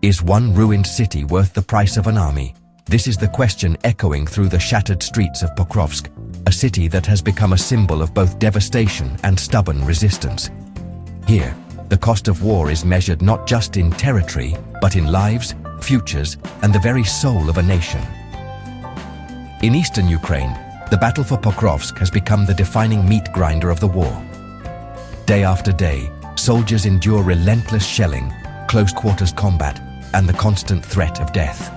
Is one ruined city worth the price of an army? This is the question echoing through the shattered streets of Pokrovsk, a city that has become a symbol of both devastation and stubborn resistance. Here, the cost of war is measured not just in territory, but in lives, futures, and the very soul of a nation. In eastern Ukraine, the battle for Pokrovsk has become the defining meat grinder of the war. Day after day, soldiers endure relentless shelling, close-quarters combat, and the constant threat of death.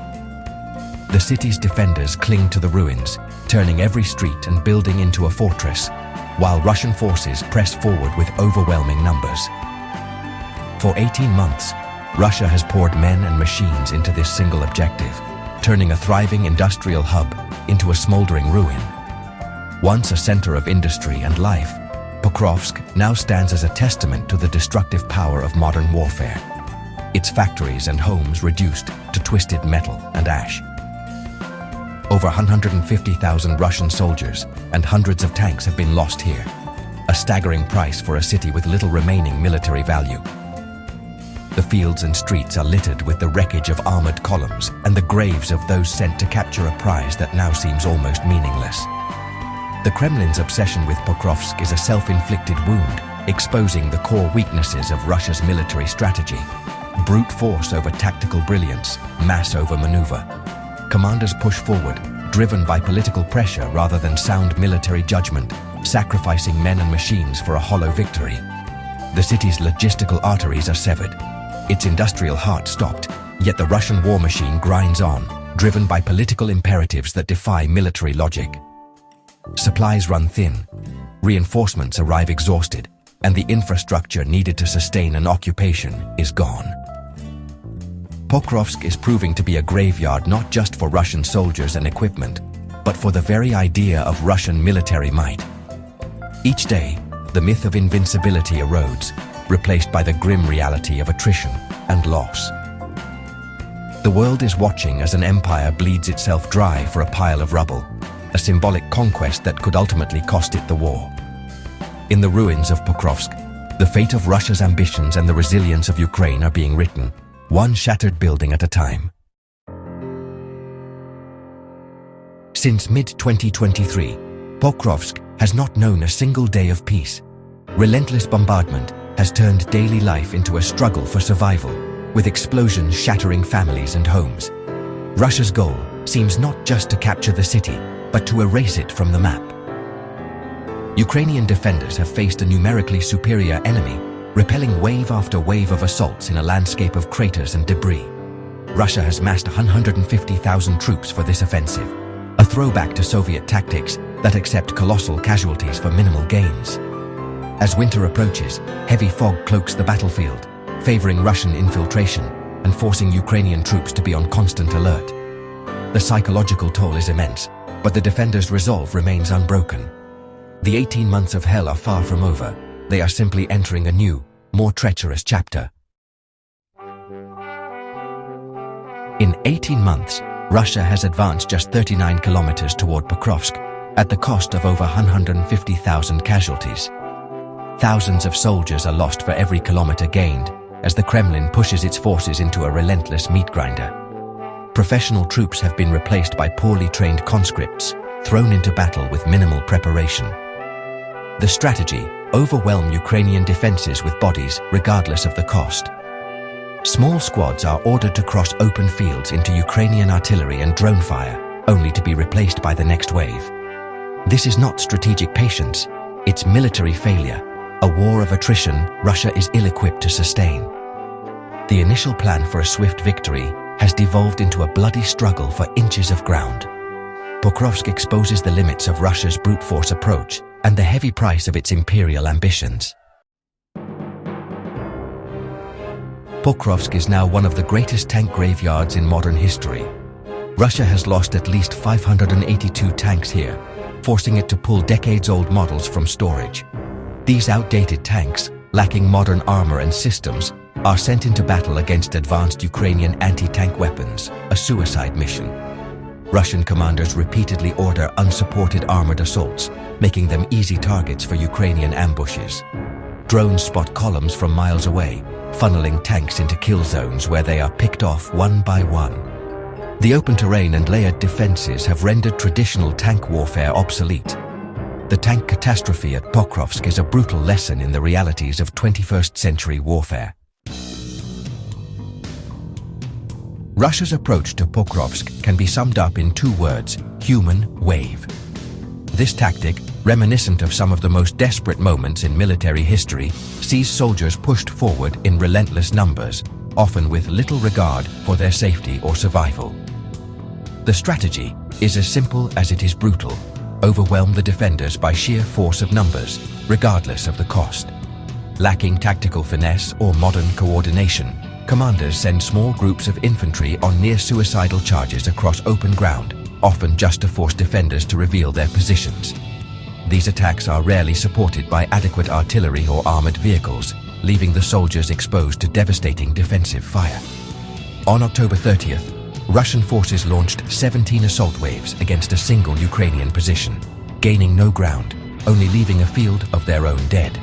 The city's defenders cling to the ruins, turning every street and building into a fortress, while Russian forces press forward with overwhelming numbers. For 18 months, Russia has poured men and machines into this single objective, turning a thriving industrial hub into a smoldering ruin. Once a center of industry and life, Pokrovsk now stands as a testament to the destructive power of modern warfare. Its factories and homes reduced to twisted metal and ash. Over 150,000 Russian soldiers and hundreds of tanks have been lost here, a staggering price for a city with little remaining military value. The fields and streets are littered with the wreckage of armored columns and the graves of those sent to capture a prize that now seems almost meaningless. The Kremlin's obsession with Pokrovsk is a self-inflicted wound, exposing the core weaknesses of Russia's military strategy. Brute force over tactical brilliance, mass over maneuver. Commanders push forward, driven by political pressure rather than sound military judgment, sacrificing men and machines for a hollow victory. The city's logistical arteries are severed. Its industrial heart stopped, yet the Russian war machine grinds on, driven by political imperatives that defy military logic. Supplies run thin, reinforcements arrive exhausted, and the infrastructure needed to sustain an occupation is gone. Pokrovsk is proving to be a graveyard not just for Russian soldiers and equipment, but for the very idea of Russian military might. Each day, the myth of invincibility erodes, replaced by the grim reality of attrition and loss. The world is watching as an empire bleeds itself dry for a pile of rubble, a symbolic conquest that could ultimately cost it the war. In the ruins of Pokrovsk, the fate of Russia's ambitions and the resilience of Ukraine are being written, one shattered building at a time. Since mid-2023, Pokrovsk has not known a single day of peace. Relentless bombardment has turned daily life into a struggle for survival, with explosions shattering families and homes. Russia's goal seems not just to capture the city, but to erase it from the map. Ukrainian defenders have faced a numerically superior enemy, repelling wave after wave of assaults in a landscape of craters and debris. Russia has massed 150,000 troops for this offensive, a throwback to Soviet tactics that accept colossal casualties for minimal gains. As winter approaches, heavy fog cloaks the battlefield, favoring Russian infiltration and forcing Ukrainian troops to be on constant alert. The psychological toll is immense, but the defenders' resolve remains unbroken. The 18 months of hell are far from over. They are simply entering a new, more treacherous chapter. In 18 months, Russia has advanced just 39 kilometers toward Pokrovsk, at the cost of over 150,000 casualties. Thousands of soldiers are lost for every kilometer gained, as the Kremlin pushes its forces into a relentless meat grinder. Professional troops have been replaced by poorly trained conscripts, thrown into battle with minimal preparation. The strategy: overwhelm Ukrainian defenses with bodies regardless of the cost. Small squads are ordered to cross open fields into Ukrainian artillery and drone fire, only to be replaced by the next wave. This is not strategic patience, it's military failure, a war of attrition Russia is ill-equipped to sustain. The initial plan for a swift victory has devolved into a bloody struggle for inches of ground. Pokrovsk exposes the limits of Russia's brute force approach and the heavy price of its imperial ambitions. Pokrovsk is now one of the greatest tank graveyards in modern history. Russia has lost at least 582 tanks here, forcing it to pull decades-old models from storage. These outdated tanks, lacking modern armor and systems, are sent into battle against advanced Ukrainian anti-tank weapons, a suicide mission. Russian commanders repeatedly order unsupported armored assaults, making them easy targets for Ukrainian ambushes. Drones spot columns from miles away, funneling tanks into kill zones where they are picked off one by one. The open terrain and layered defenses have rendered traditional tank warfare obsolete. The tank catastrophe at Pokrovsk is a brutal lesson in the realities of 21st century warfare. Russia's approach to Pokrovsk can be summed up in 2 words: human wave. This tactic, reminiscent of some of the most desperate moments in military history, sees soldiers pushed forward in relentless numbers, often with little regard for their safety or survival. The strategy is as simple as it is brutal: overwhelm the defenders by sheer force of numbers, regardless of the cost. Lacking tactical finesse or modern coordination, commanders send small groups of infantry on near-suicidal charges across open ground, often just to force defenders to reveal their positions. These attacks are rarely supported by adequate artillery or armored vehicles, leaving the soldiers exposed to devastating defensive fire. On October 30th, Russian forces launched 17 assault waves against a single Ukrainian position, gaining no ground, only leaving a field of their own dead.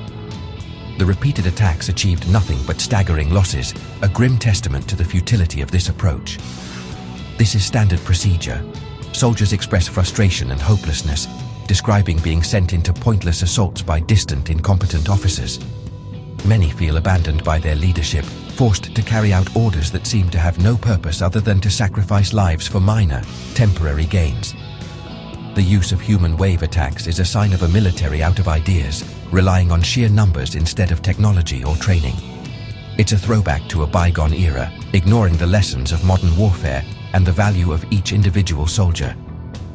The repeated attacks achieved nothing but staggering losses, a grim testament to the futility of this approach. This is standard procedure. Soldiers express frustration and hopelessness, describing being sent into pointless assaults by distant, incompetent officers. Many feel abandoned by their leadership, forced to carry out orders that seem to have no purpose other than to sacrifice lives for minor, temporary gains. The use of human wave attacks is a sign of a military out of ideas, relying on sheer numbers instead of technology or training. It's a throwback to a bygone era, ignoring the lessons of modern warfare and the value of each individual soldier.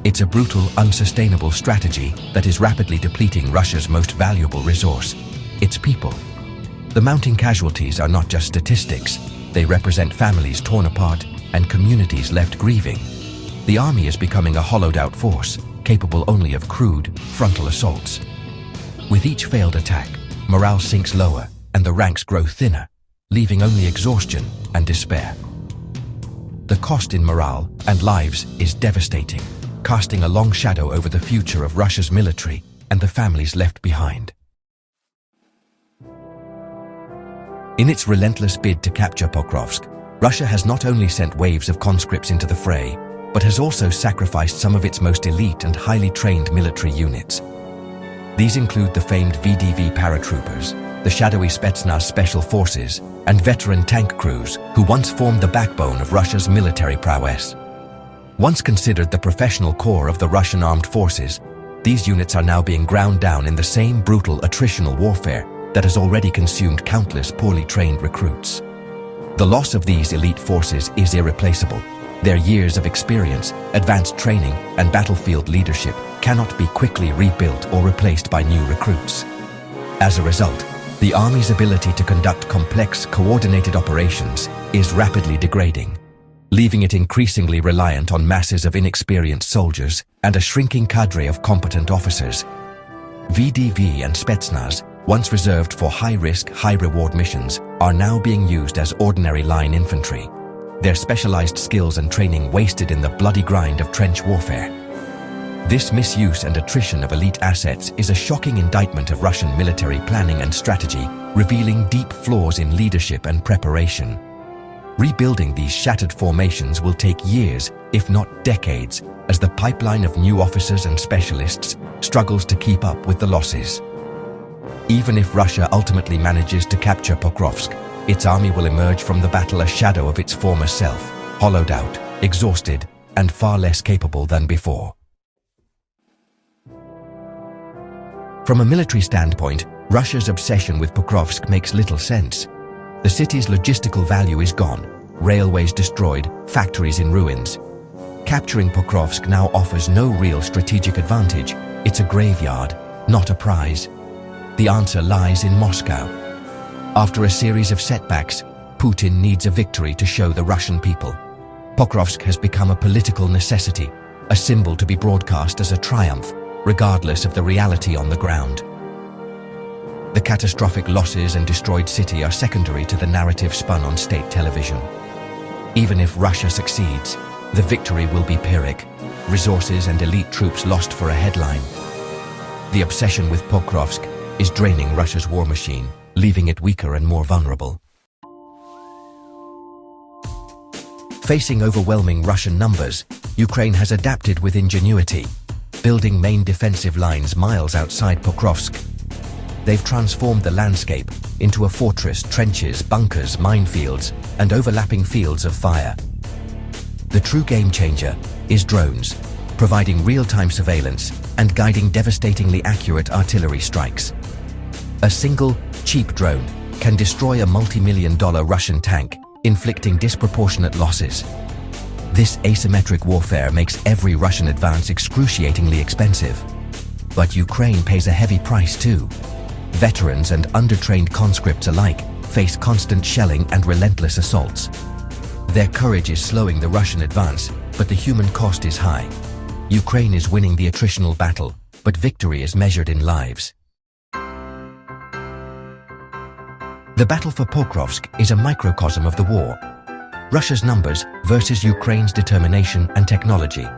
It's a brutal, unsustainable strategy that is rapidly depleting Russia's most valuable resource: its people. The mounting casualties are not just statistics, they represent families torn apart and communities left grieving. The army is becoming a hollowed-out force, capable only of crude, frontal assaults. With each failed attack, morale sinks lower and the ranks grow thinner, leaving only exhaustion and despair. The cost in morale and lives is devastating, casting a long shadow over the future of Russia's military and the families left behind. In its relentless bid to capture Pokrovsk, Russia has not only sent waves of conscripts into the fray, but has also sacrificed some of its most elite and highly trained military units. These include the famed VDV paratroopers, the shadowy Spetsnaz special forces, and veteran tank crews who once formed the backbone of Russia's military prowess. Once considered the professional core of the Russian armed forces, these units are now being ground down in the same brutal attritional warfare that has already consumed countless poorly trained recruits. The loss of these elite forces is irreplaceable. Their years of experience, advanced training, and battlefield leadership cannot be quickly rebuilt or replaced by new recruits. As a result, the Army's ability to conduct complex, coordinated operations is rapidly degrading, leaving it increasingly reliant on masses of inexperienced soldiers and a shrinking cadre of competent officers. VDV and Spetsnaz, once reserved for high-risk, high-reward missions, are now being used as ordinary line infantry, their specialized skills and training wasted in the bloody grind of trench warfare. This misuse and attrition of elite assets is a shocking indictment of Russian military planning and strategy, revealing deep flaws in leadership and preparation. Rebuilding these shattered formations will take years, if not decades, as the pipeline of new officers and specialists struggles to keep up with the losses. Even if Russia ultimately manages to capture Pokrovsk, its army will emerge from the battle a shadow of its former self, hollowed out, exhausted, and far less capable than before. From a military standpoint, Russia's obsession with Pokrovsk makes little sense. The city's logistical value is gone, railways destroyed, factories in ruins. Capturing Pokrovsk now offers no real strategic advantage. It's a graveyard, not a prize. The answer lies in Moscow. After a series of setbacks, Putin needs a victory to show the Russian people. Pokrovsk has become a political necessity, a symbol to be broadcast as a triumph, regardless of the reality on the ground. The catastrophic losses and destroyed city are secondary to the narrative spun on state television. Even if Russia succeeds, the victory will be Pyrrhic, resources and elite troops lost for a headline. The obsession with Pokrovsk is draining Russia's war machine, leaving it weaker and more vulnerable. Facing overwhelming Russian numbers, Ukraine has adapted with ingenuity, building main defensive lines miles outside Pokrovsk. They've transformed the landscape into a fortress, trenches, bunkers, minefields, and overlapping fields of fire. The true game changer is drones, providing real-time surveillance and guiding devastatingly accurate artillery strikes. A single, cheap drone can destroy a multi-million-dollar Russian tank, inflicting disproportionate losses. This asymmetric warfare makes every Russian advance excruciatingly expensive. But Ukraine pays a heavy price too. Veterans and undertrained conscripts alike face constant shelling and relentless assaults. Their courage is slowing the Russian advance, but the human cost is high. Ukraine is winning the attritional battle, but victory is measured in lives. The battle for Pokrovsk is a microcosm of the war. Russia's numbers versus Ukraine's determination and technology.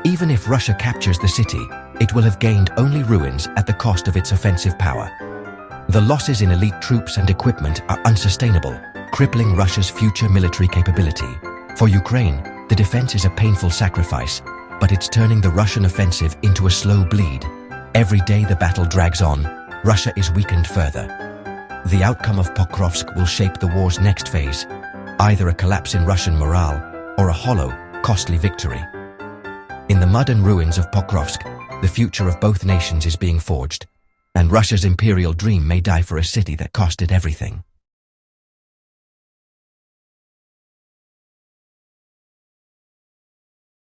Even if Russia captures the city, it will have gained only ruins at the cost of its offensive power. The losses in elite troops and equipment are unsustainable, crippling Russia's future military capability. For Ukraine, the defense is a painful sacrifice, but it's turning the Russian offensive into a slow bleed. Every day the battle drags on, Russia is weakened further. The outcome of Pokrovsk will shape the war's next phase, either a collapse in Russian morale or a hollow, costly victory. In the mud and ruins of Pokrovsk, the future of both nations is being forged, and Russia's imperial dream may die for a city that cost it everything.